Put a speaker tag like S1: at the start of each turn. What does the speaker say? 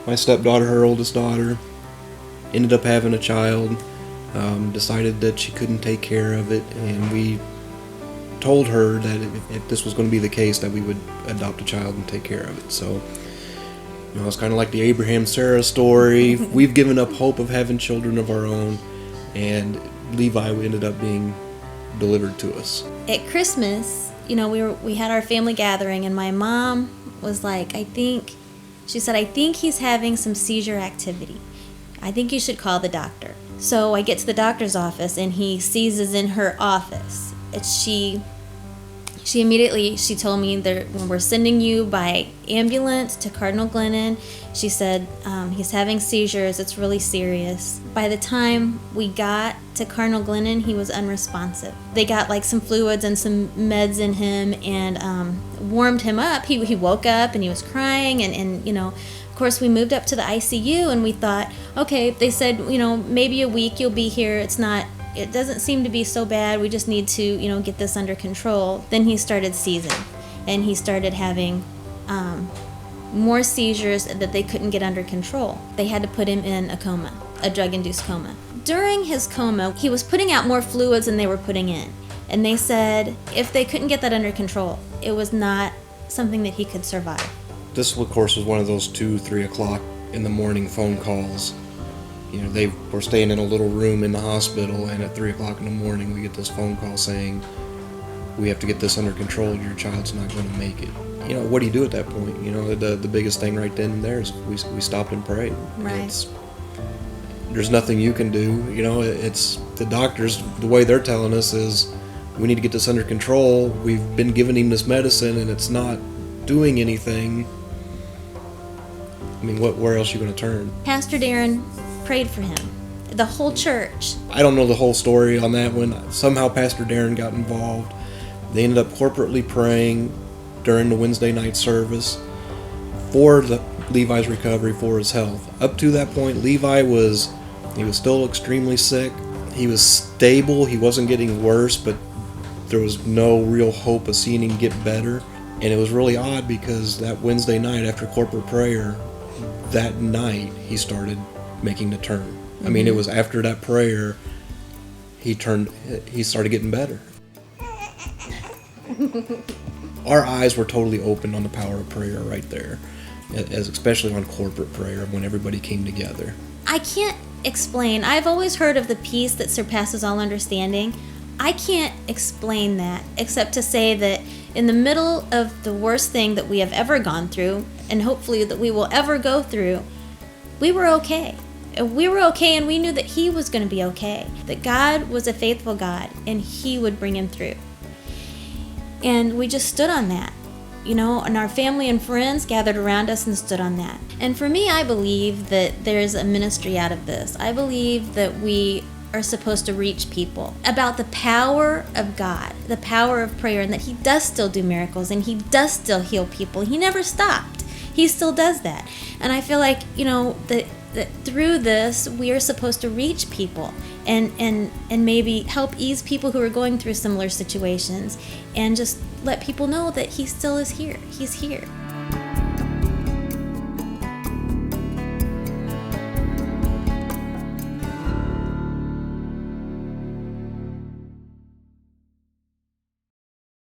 S1: my stepdaughter, her oldest daughter, ended up having a child, decided that she couldn't take care of it, and we told her that if this was going to be the case, that we would adopt a child and take care of it. So, it's kind of like the Abraham-Sarah story. We've given up hope of having children of our own, and Levi ended up being delivered to us.
S2: At Christmas, we had our family gathering, and my mom was like, I think he's having some seizure activity. I think you should call the doctor. So I get to the doctor's office, and he seizes in her office. She immediately told me that when we're sending you by ambulance to Cardinal Glennon, she said he's having seizures. It's really serious. By the time we got to Cardinal Glennon, he was unresponsive. They got like some fluids and some meds in him and warmed him up. He woke up and he was crying and of course we moved up to the ICU and we thought, okay, they said, maybe a week you'll be here. It doesn't seem to be so bad. We just need to, get this under control. Then he started seizing, and he started having more seizures that they couldn't get under control. They had to put him in a coma, a drug-induced coma. During his coma, he was putting out more fluids than they were putting in. And they said if they couldn't get that under control, it was not something that he could survive.
S1: This, of course, was one of those 2-3 o'clock in the morning phone calls. They were staying in a little room in the hospital, and at 3 o'clock in the morning, we get this phone call saying, we have to get this under control, your child's not going to make it. What do you do at that point? The biggest thing right then and there is we stopped and prayed.
S2: Right.
S1: There's nothing you can do. It's the doctors, the way they're telling us is, we need to get this under control. We've been giving him this medicine, and it's not doing anything. Where else are you going to turn?
S2: Pastor Darren prayed for him. The whole church.
S1: I don't know the whole story on that one. Somehow Pastor Darren got involved. They ended up corporately praying during the Wednesday night service for Levi's recovery, for his health. Up to that point, Levi was still extremely sick. He was stable. He wasn't getting worse, but there was no real hope of seeing him get better. And it was really odd because that Wednesday night after corporate prayer, that night he started making the turn. It was after that prayer he started getting better. Our eyes were totally opened on the power of prayer right there, especially on corporate prayer when everybody came together.
S2: I can't explain. I've always heard of the peace that surpasses all understanding. I can't explain that except to say that in the middle of the worst thing that we have ever gone through, and hopefully that we will ever go through, we were okay. We were okay, and we knew that he was going to be okay, that God was a faithful God, and he would bring him through. And we just stood on that, and our family and friends gathered around us and stood on that. And for me, I believe that there's a ministry out of this. I believe that we are supposed to reach people about the power of God, the power of prayer, and that he does still do miracles, and he does still heal people. He never stopped. He still does that. And I feel like, that through this, we are supposed to reach people and maybe help ease people who are going through similar situations and just let people know that he still is here. He's here.